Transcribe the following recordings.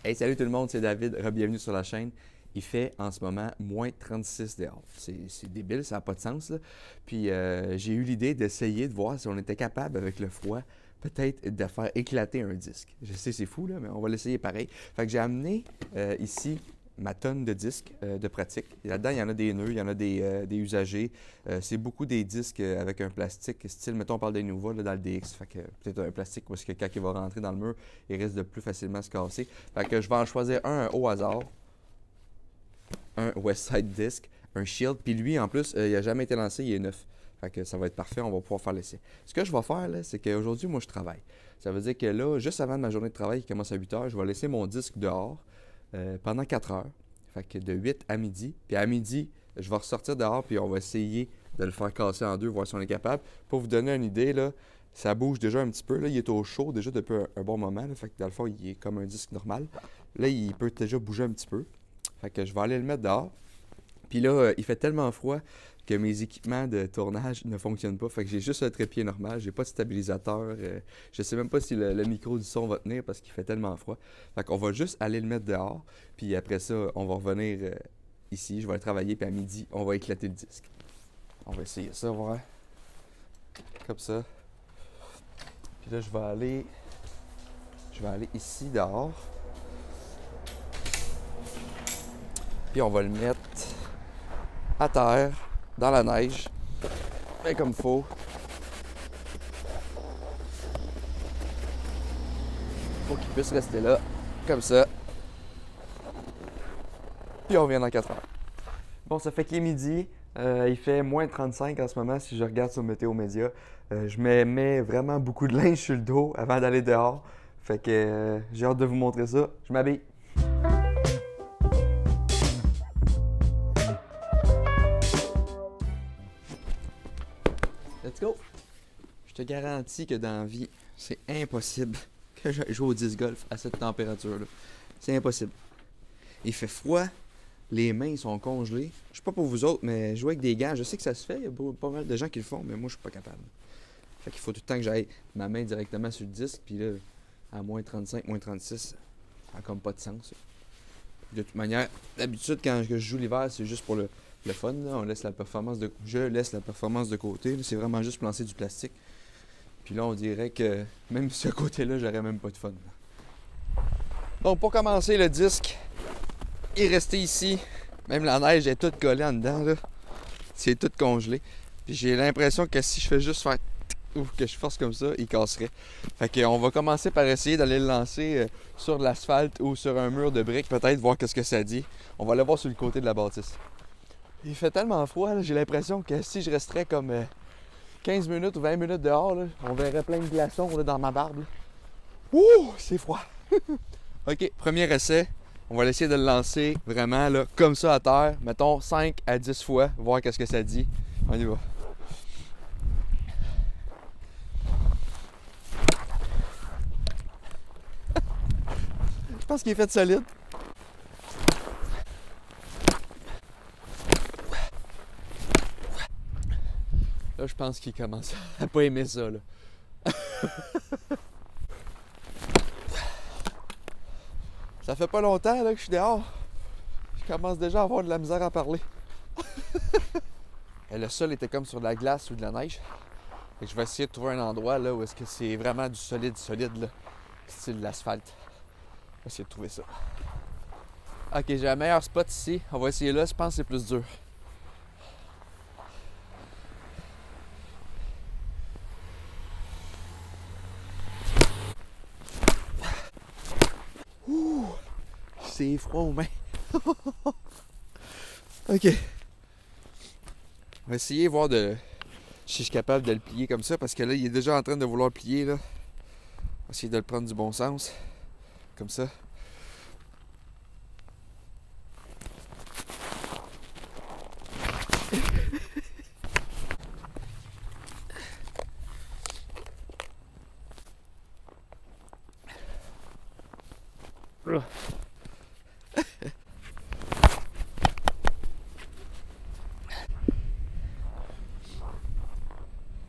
Hey, salut tout le monde, c'est David, bienvenue sur la chaîne. Il fait en ce moment moins 36 dehors. C'est débile, ça n'a pas de sens, là. Puis j'ai eu l'idée d'essayer de voir si on était capable avec le froid, peut-être de faire éclater un disque. Je sais, c'est fou, là, mais on va l'essayer pareil. Fait que j'ai amené ici ma tonne de disques de pratique. Là-dedans, il y en a des nœuds, il y en a des usagers. C'est beaucoup des disques avec un plastique, style, mettons, on parle des Nova là, dans le DX. Fait que peut-être un plastique parce que quand il va rentrer dans le mur, il risque de plus facilement se casser. Fait que je vais en choisir un au hasard. Un Westside Disc, un Shield. Puis lui, en plus, il n'a jamais été lancé, il est neuf. Fait que ça va être parfait, on va pouvoir faire l'essai. Ce que je vais faire, là, c'est qu'aujourd'hui, moi, je travaille. Ça veut dire que là, juste avant ma journée de travail qui commence à 8 heures, je vais laisser mon disque dehors pendant 4 heures. Fait que de 8 à midi. Puis à midi, je vais ressortir dehors, puis on va essayer de le faire casser en deux, voir si on est capable. Pour vous donner une idée, là, ça bouge déjà un petit peu. Là, il est au chaud déjà depuis un bon moment. Là, fait que dans le fond, il est comme un disque normal. Là, il peut déjà bouger un petit peu. Fait que je vais aller le mettre dehors. Puis là, il fait tellement froid que mes équipements de tournage ne fonctionnent pas. Fait que j'ai juste un trépied normal, j'ai pas de stabilisateur. Je sais même pas si le micro du son va tenir parce qu'il fait tellement froid. Fait qu'on va juste aller le mettre dehors. Puis après ça, on va revenir ici, je vais aller travailler. Puis à midi, on va éclater le disque. On va essayer ça, voir. Comme ça. Puis là, je vais aller ici dehors. Puis on va le mettre à terre, dans la neige, bien comme il faut. Faut qu'il puisse rester là, comme ça. Puis on revient dans 4 heures. Bon, ça fait qu'il est midi. Il fait moins 35 en ce moment si je regarde sur Météo Média. Je me mets vraiment beaucoup de linge sur le dos avant d'aller dehors. Fait que j'ai hâte de vous montrer ça. Je m'habille. Let's go! Je te garantis que dans la vie, c'est impossible que je joue au disc golf à cette température-là. C'est impossible. Il fait froid, les mains sont congelées. Je sais pas pour vous autres, mais jouer avec des gants, je sais que ça se fait. Il y a pas mal de gens qui le font, mais moi, je suis pas capable. Fait qu'il faut tout le temps que j'aille ma main directement sur le disque, puis là, à moins 35, moins 36, ça n'a comme pas de sens. De toute manière, d'habitude, quand je joue l'hiver, c'est juste pour le fun, là. Je laisse la performance de côté. C'est vraiment juste pour lancer du plastique. Puis là, on dirait que même ce côté-là, j'aurais même pas de fun. Donc, pour commencer, le disque est resté ici. Même la neige est toute collée en dedans, là. C'est tout congelé. Puis j'ai l'impression que si je fais juste faire ou que je force comme ça, il casserait. Fait qu'on va commencer par essayer d'aller le lancer sur de l'asphalte ou sur un mur de briques, peut-être, voir qu'est-ce que ça dit. On va aller voir sur le côté de la bâtisse. Il fait tellement froid, là, j'ai l'impression que si je resterais comme 15 minutes ou 20 minutes dehors, là, on verrait plein de glaçons là, dans ma barbe. Là. Ouh, c'est froid! OK, premier essai. On va essayer de le lancer vraiment là, comme ça à terre. Mettons 5 à 10 fois, voir qu'est-ce que ça dit. On y va. Je pense qu'il est fait solide. Là, je pense qu'il commence à pas aimer ça, là. Ça fait pas longtemps là, que je suis dehors. Je commence déjà à avoir de la misère à parler. Et le sol était comme sur de la glace ou de la neige. Et je vais essayer de trouver un endroit là où est-ce que c'est vraiment du solide, là. Style de l'asphalte. Je vais essayer de trouver ça. Ok, j'ai un meilleur spot ici. On va essayer là, je pense que c'est plus dur. Ouh, c'est froid aux mains. Ok. On va essayer de voir si je suis capable de le plier comme ça, parce que là, il est déjà en train de vouloir plier, là. On va essayer de le prendre du bon sens. Comme ça.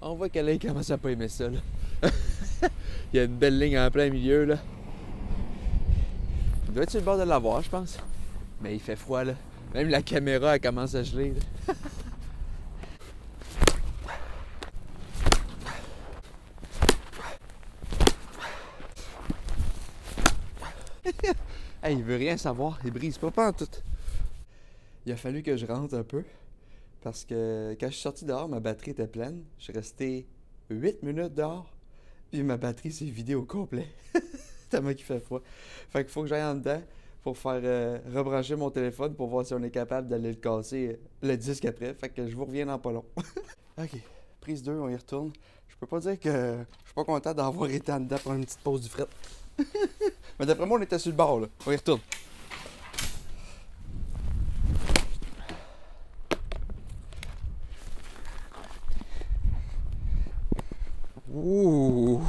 On voit qu'elle commence à pas aimer ça, là. Il y a une belle ligne en plein milieu, là. doit être sur le bord de l'avoir, je pense. Mais il fait froid, là. Même la caméra, elle commence à geler, là. Hey, il veut rien savoir, il brise pas en tout. Il a fallu que je rentre un peu parce que quand je suis sorti dehors, ma batterie était pleine. Je suis resté 8 minutes dehors, puis ma batterie s'est vidée au complet. Tellement qu'il fait froid. Fait qu'il faut que j'aille en dedans pour faire rebrancher mon téléphone pour voir si on est capable d'aller le casser le disque après. Fait que je vous reviens dans pas long. OK, prise 2, on y retourne. Je peux pas dire que je suis pas content d'avoir été en dedans pour une petite pause du fret. Mais d'après moi, on était sur le bord, là. On y retourne. Ouh!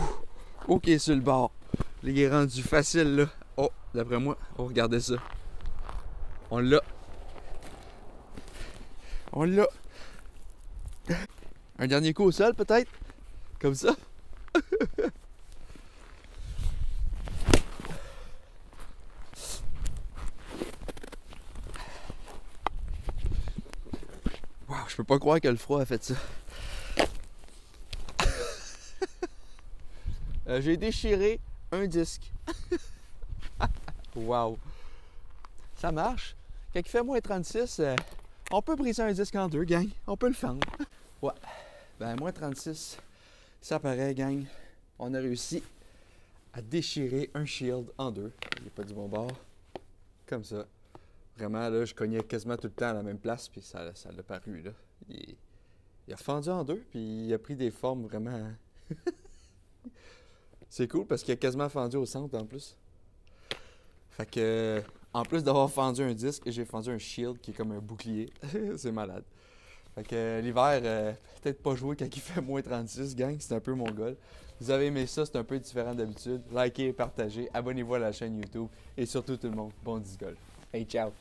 OK, sur le bord. Il est rendu facile, là. Oh, d'après moi, regardez ça. On l'a. On l'a. Un dernier coup au sol, peut-être? Comme ça? Wow, je peux pas croire que le froid a fait ça. J'ai déchiré un disque. Wow. Ça marche. Quand il fait moins 36, on peut briser un disque en deux, gang. On peut le fendre. Ouais. Ben, moins 36, ça paraît, gang. On a réussi à déchirer un shield en deux. Il n'est pas du bon bord. Comme ça. Vraiment, là, je cognais quasiment tout le temps à la même place, puis ça l'a paru, là. Il a fendu en deux, puis il a pris des formes vraiment... C'est cool parce qu'il a quasiment fendu au centre en plus. Fait que, en plus d'avoir fendu un disque, j'ai fendu un shield qui est comme un bouclier. C'est malade. Fait que l'hiver, peut-être pas jouer quand il fait moins 36, gang, c'est un peu mon goal. Vous avez aimé ça, c'est un peu différent d'habitude. Likez, partagez, abonnez-vous à la chaîne YouTube et surtout tout le monde, bon disc golf. Hey, ciao!